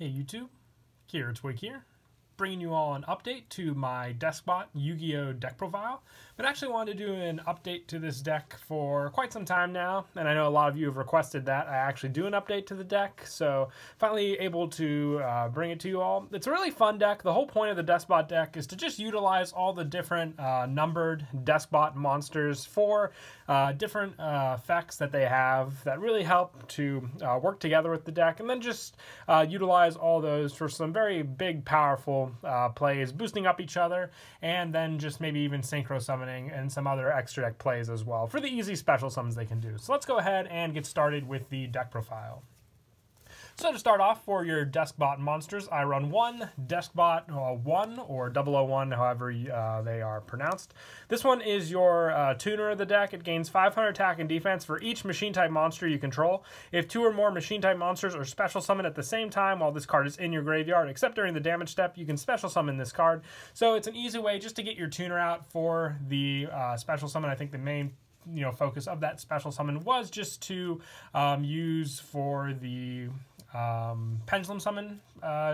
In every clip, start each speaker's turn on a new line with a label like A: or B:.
A: Hey YouTube, Twig here, bringing you all an update to my Deskbot Yugioh deck profile. But actually wanted to do an update to this deck for quite some time now, and I know a lot of you have requested that I actually do an update to the deck, so finally able to bring it to you all. It's a really fun deck. The whole point of the Deskbot deck is to just utilize all the different numbered Deskbot monsters for different effects that they have that really help to work together with the deck, and then just utilize all those for some very big, powerful plays, boosting up each other, and then just maybe even synchro summoning and some other extra deck plays as well for the easy special summons they can do. So let's go ahead and get started with the deck profile. So to start off, for your Deskbot monsters, I run one Deskbot 1 or 001, however they are pronounced. This one is your tuner of the deck. It gains 500 attack and defense for each machine-type monster you control. If two or more machine-type monsters are special summoned at the same time while this card is in your graveyard, except during the damage step, you can special summon this card. So it's an easy way just to get your tuner out for the special summon. I think the main focus of that special summon was just to use for the pendulum summon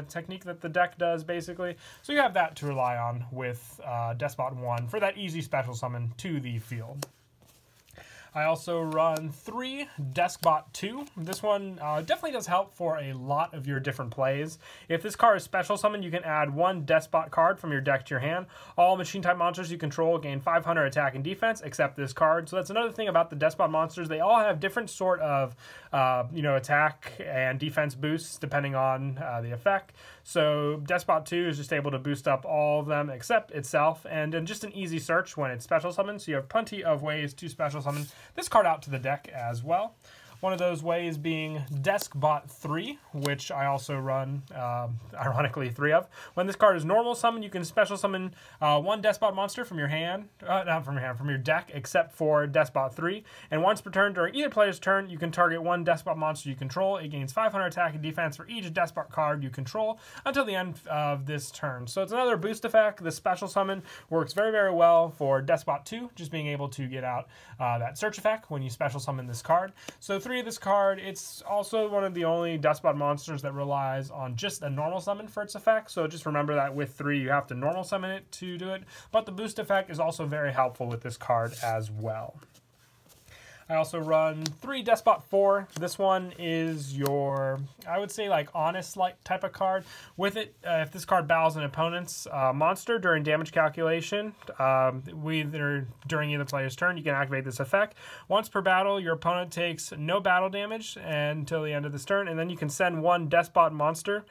A: technique that the deck does, basically. So you have that to rely on with Deskbot 1 for that easy special summon to the field. I also run 3 Deskbot 2. This one definitely does help for a lot of your different plays. If this card is special summoned, you can add 1 Deskbot card from your deck to your hand. All machine-type monsters you control gain 500 attack and defense, except this card. So that's another thing about the Deskbot monsters. They all have different sort of attack and defense boosts depending on the effect. So Deskbot 2 is just able to boost up all of them except itself, and then just an easy search when it's special summoned. So you have plenty of ways to special summon this card out to the deck as well. One of those ways being Deskbot 3, which I also run, ironically, 3 of. When this card is normal summon, you can special summon 1 Deskbot monster from your hand, from your deck, except for Deskbot 3. And once per turn, during either player's turn, you can target 1 Deskbot monster you control. It gains 500 attack and defense for each Deskbot card you control until the end of this turn. So it's another boost effect. The special summon works very, very well for Deskbot 2, just being able to get out that search effect when you special summon this card. So 3 of this card, it's also one of the only Deskbot monsters that relies on just a normal summon for its effect. So just remember that with 3, you have to normal summon it to do it. But the boost effect is also very helpful with this card as well. I also run 3 Deskbot 4. This one is your, I would say, like honest type of card. With it, if this card battles an opponent's monster during damage calculation, during either player's turn, you can activate this effect. Once per battle, your opponent takes no battle damage until the end of this turn, and then you can send 1 Deskbot monster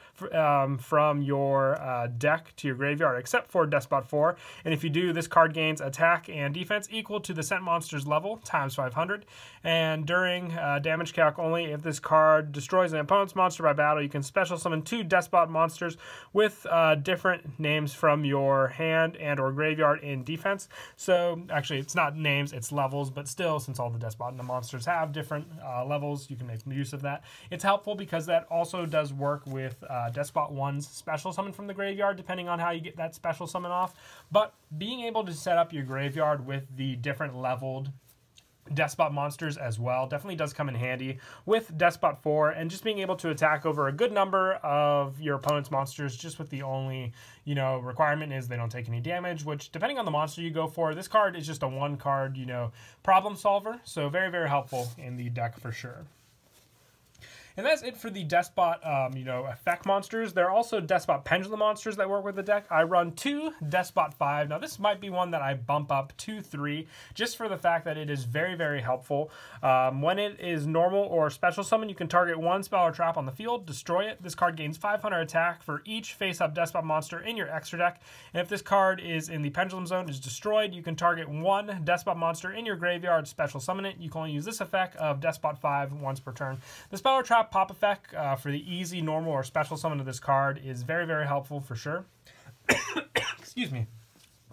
A: from your deck to your graveyard, except for Deskbot 4. And if you do, this card gains attack and defense equal to the sent monster's level times 500. And during damage calc only, if this card destroys an opponent's monster by battle, you can special summon 2 Deskbot monsters with different names from your hand and or graveyard in defense. So actually, it's not names, it's levels, but still, since all the Deskbot and the monsters have different levels, you can make use of that. It's helpful because that also does work with Deskbot 1's special summon from the graveyard, depending on how you get that special summon off. But being able to set up your graveyard with the different leveled Deskbot monsters as well definitely does come in handy with Deskbot 4, and just being able to attack over a good number of your opponent's monsters, just with the only requirement is they don't take any damage, which depending on the monster you go for, this card is just a 1 card problem solver, so very, very helpful in the deck for sure. And that's it for the Deskbot, effect monsters. There are also Deskbot pendulum monsters that work with the deck. I run 2 Deskbot 5. Now, this might be one that I bump up to 3, just for the fact that it is very, very helpful. When it is normal or special summon, you can target 1 spell or trap on the field, destroy it. This card gains 500 attack for each face-up Deskbot monster in your extra deck. And if this card is in the pendulum zone, is destroyed, you can target 1 Deskbot monster in your graveyard, special summon it. You can only use this effect of Deskbot 5 once per turn. The spell or trap pop effect for the easy, normal, or special summon of this card is very, very helpful for sure. Excuse me.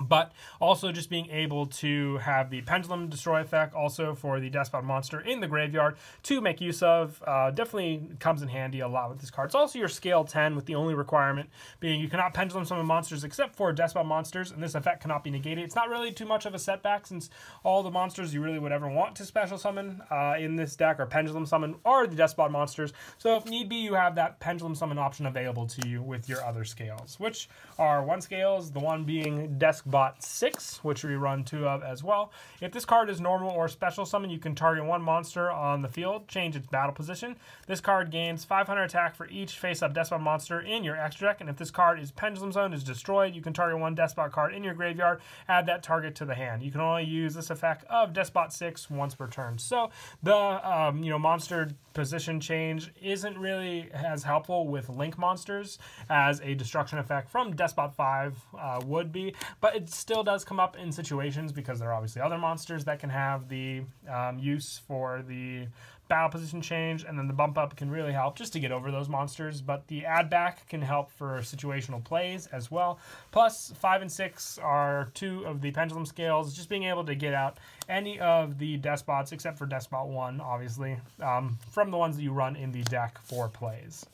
A: But also just being able to have the Pendulum Destroy effect also for the Deskbot monster in the graveyard to make use of. Definitely comes in handy a lot with this card. It's also your scale 10 with the only requirement being you cannot Pendulum summon monsters except for Deskbot monsters, and this effect cannot be negated. It's not really too much of a setback since all the monsters you really would ever want to special summon in this deck or Pendulum summon are the Deskbot monsters. So if need be, you have that Pendulum summon option available to you with your other scales, which are one scales, the one being Deskbot 6, which we run 2 of as well. If this card is normal or special summon, you can target one monster on the field, change its battle position. This card gains 500 attack for each face-up Deskbot monster in your extra deck, and if this card is Pendulum Zone, is destroyed, you can target one Deskbot card in your graveyard, add that target to the hand. You can only use this effect of Deskbot 6 once per turn. So the monster position change isn't really as helpful with Link monsters as a destruction effect from Deskbot 5 would be, but it still does come up in situations because there are obviously other monsters that can have the use for the battle position change, and then the bump up can really help just to get over those monsters, but the add back can help for situational plays as well. Plus 5 and 6 are 2 of the pendulum scales, just being able to get out any of the Despots except for Despot 1 obviously from the ones that you run in the deck for plays.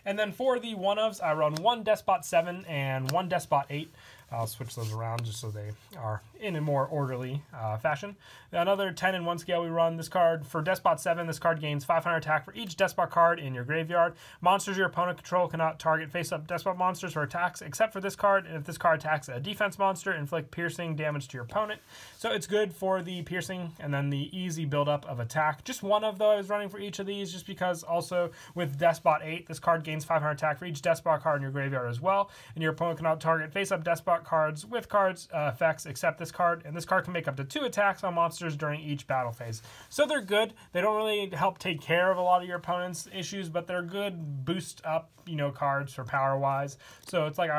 A: And then for the one-ofs, I run 1 Despot 7 and 1 Despot 8. I'll switch those around just so they are in a more orderly fashion. Another 10 and 1 scale we run. This card, for Despot 7, this card gains 500 attack for each Despot card in your graveyard. Monsters your opponent control cannot target face-up Despot monsters for attacks except for this card, and if this card attacks a defense monster, inflict piercing damage to your opponent. So it's good for the piercing and then the easy buildup of attack. Just one of those running for each of these, just because also with Despot 8, this card gains 500 attack for each Despot card in your graveyard as well, and your opponent cannot target face-up Despot cards with cards effects except this card, and this card can make up to 2 attacks on monsters during each battle phase. So they're good. They don't really help take care of a lot of your opponent's issues, but they're good boost up, cards for power wise. So it's like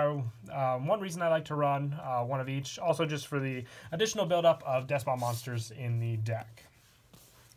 A: one reason I like to run one of each. Also just for the additional buildup of Despot monsters in the deck.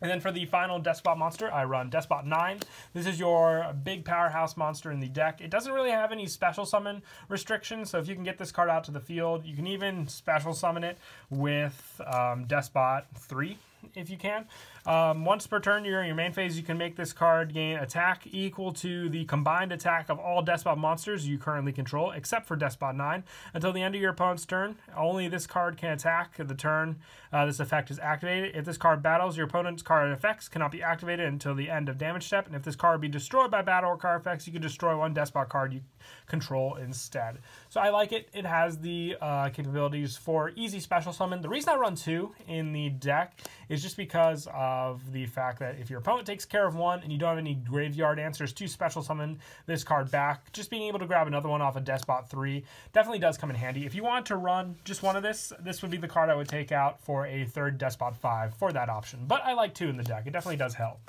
A: And then for the final Despot monster, I run Despot 9. This is your big powerhouse monster in the deck. It doesn't really have any special summon restrictions, so if you can get this card out to the field, you can even special summon it with Despot 3 if you can. Once per turn during your main phase, you can make this card gain attack equal to the combined attack of all Despot monsters you currently control, except for Despot 9. Until the end of your opponent's turn, only this card can attack the turn this effect is activated. If this card battles, your opponent's card effects cannot be activated until the end of damage step, and if this card be destroyed by battle or card effects, you can destroy one Despot card you control instead. So I like it. It has the capabilities for easy special summon. The reason I run 2 in the deck is just because of the fact that if your opponent takes care of one and you don't have any graveyard answers to special summon this card back, just being able to grab another one off of Despot 3 definitely does come in handy. If you want to run just one of this would be the card I would take out for a third Despot 5 for that option. But I like 2 in the deck. It definitely does help.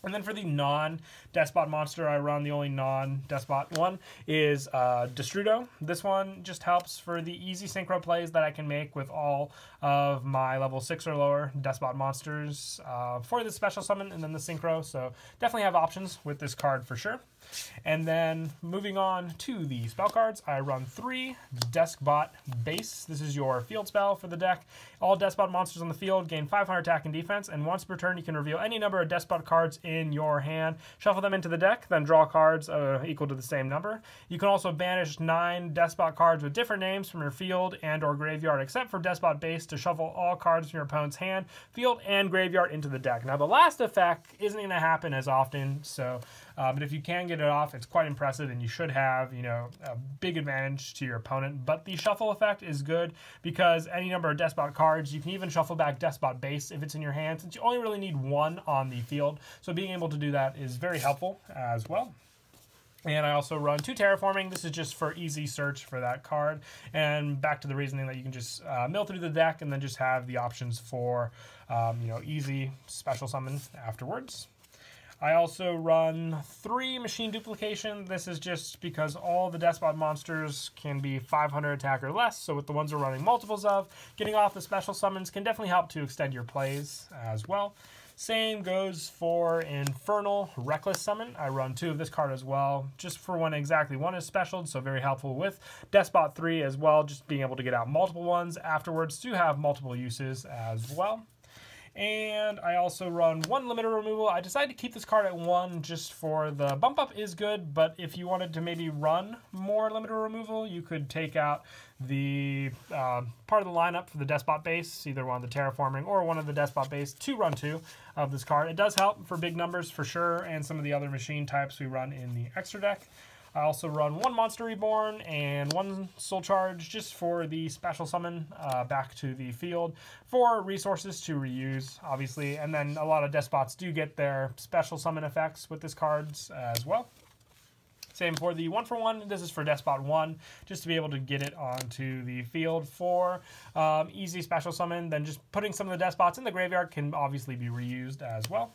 A: And then for the non-Despot monster I run, the only non-Despot one is Destrudo. This one just helps for the easy synchro plays that I can make with all of my level 6 or lower Despot monsters for the special summon and then the synchro. So definitely have options with this card for sure. And then moving on to the spell cards, I run 3 Deskbot Base. This is your field spell for the deck. All Despot monsters on the field gain 500 attack and defense, and once per turn you can reveal any number of Despot cards in your hand, shuffle them into the deck, then draw cards equal to the same number. You can also banish 9 Despot cards with different names from your field and or graveyard, except for Despot Base, to shuffle all cards from your opponent's hand, field, and graveyard into the deck. Now the last effect isn't going to happen as often, so but if you can get it off, it's quite impressive, and you should have, a big advantage to your opponent. But the shuffle effect is good because any number of Despot cards, you can even shuffle back Despot Base if it's in your hand, since you only really need 1 on the field. So being able to do that is very helpful as well. And I also run 2 Terraforming. This is just for easy search for that card. And back to the reasoning that you can just mill through the deck and then just have the options for, easy special summon afterwards. I also run 3 Machine Duplication. This is just because all the Despot monsters can be 500 attack or less, so with the ones we're running multiples of, getting off the special summons can definitely help to extend your plays as well. Same goes for Infernal Reckless Summon. I run 2 of this card as well, just for when exactly one is specialed, so very helpful with Deskbot 3 as well, just being able to get out multiple ones afterwards to have multiple uses as well. And I also run 1 limiter removal. I decided to keep this card at 1 just for the bump up is good, but if you wanted to maybe run more limiter removal, you could take out the part of the lineup for the Deskbot base, either one of the Terraforming or one of the Deskbot base, to run 2 of this card. It does help for big numbers for sure, and some of the other machine types we run in the extra deck. I also run 1 Monster Reborn and 1 Soul Charge just for the special summon back to the field for resources to reuse, obviously. And then a lot of Deskbots do get their special summon effects with this cards as well. Same for the 1-for-1. This is for Deskbot 1, just to be able to get it onto the field for easy special summon. Then just putting some of the Deskbots in the graveyard can obviously be reused as well.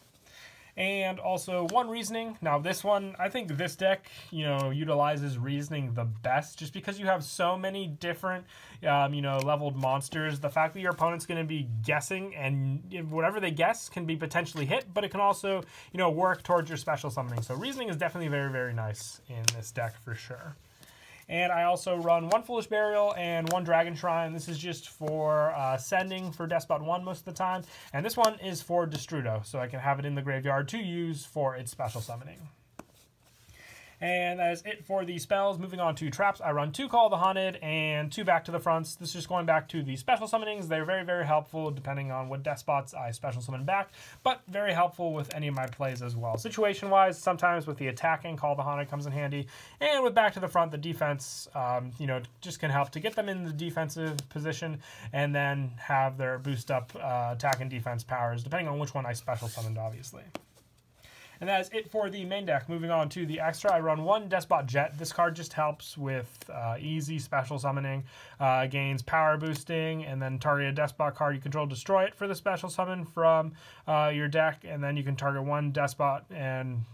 A: And also 1 Reasoning. Now this one, I think this deck, utilizes Reasoning the best, just because you have so many different, leveled monsters. The fact that your opponent's going to be guessing, and whatever they guess can be potentially hit, but it can also, work towards your special summoning. So Reasoning is definitely very, very nice in this deck for sure. And I also run 1 Foolish Burial and 1 Dragon Shrine. This is just for sending for Deskbot 1 most of the time. And this one is for Destrudo, so I can have it in the graveyard to use for its special summoning. And that is it for the spells. Moving on to traps, I run 2 Call of the Haunted and 2 Back to the Fronts. This is just going back to the special summonings. They're very, very helpful depending on what Deskbots I special summon back, but very helpful with any of my plays as well. Situation-wise, sometimes with the attacking, Call of the Haunted comes in handy, and with Back to the Front, the defense, just can help to get them in the defensive position and then have their boost up attack and defense powers, depending on which one I special summoned, obviously. And that is it for the main deck. Moving on to the extra, I run 1 Deskbot Jet. This card just helps with easy special summoning, gains power boosting, and then target a Deskbot card you control, destroy it for the special summon from your deck, and then you can target 1 Deskbot and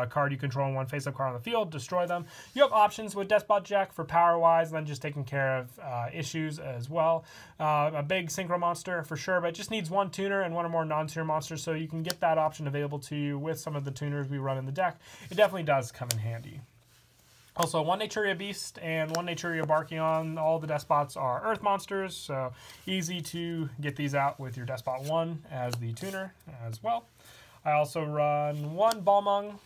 A: card you control and 1 face-up card on the field, destroy them. You have options with Deskbot Jack for power-wise, then just taking care of issues as well. A big synchro monster for sure, but it just needs 1 tuner and 1 or more non-tuner monsters, so you can get that option available to you with some of the tuners we run in the deck. It definitely does come in handy. Also, 1 Naturia Beast and 1 Naturia Barkion. All the Deskbots are Earth monsters, so easy to get these out with your Deskbot 1 as the tuner as well. I also run 1 Balmung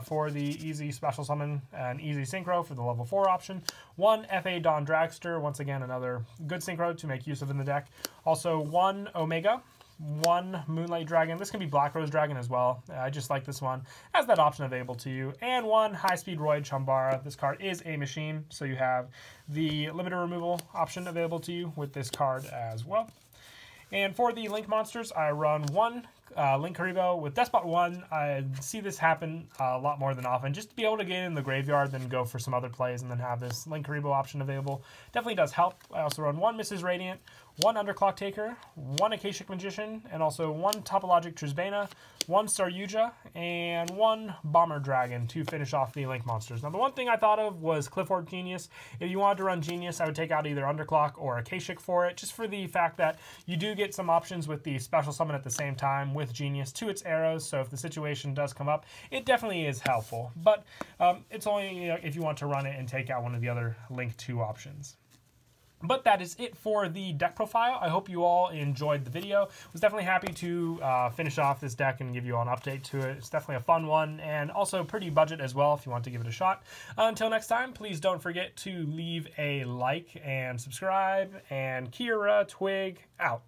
A: for the easy special summon and easy synchro for the level 4 option. 1 FA Dawn Dragster, once again another good synchro to make use of in the deck. Also 1 Omega. 1 Moonlight Dragon. This can be Black Rose Dragon as well. I just like this one. Has that option available to you. And 1 High Speed Roid Chambara. This card is a machine, so you have the limiter removal option available to you with this card as well. And for the Link monsters, I run 1 Link Karibo. With Deskbot 1, I see this happen a lot more than often. Just to be able to get in the graveyard, then go for some other plays, and then have this Link Karibo option available. Definitely does help. I also run 1 Mrs. Radiant, 1 Underclock Taker, 1 Akashic Magician, and also 1 Topologic Trisbana, 1 Saryuja, and 1 Bomber Dragon to finish off the Link monsters. Now, the one thing I thought of was Clifford Genius. If you wanted to run Genius, I would take out either Underclock or Akashic for it, just for the fact that you do get some options with the special summon at the same time with Genius to its arrows, so if the situation does come up, it definitely is helpful. But it's only if you want to run it and take out one of the other Link 2 options. But that is it for the deck profile. I hope you all enjoyed the video. Was definitely happy to finish off this deck and give you all an update to it. It's definitely a fun one and also pretty budget as well if you want to give it a shot. Until next time, please don't forget to leave a like and subscribe. And Kira Twig out.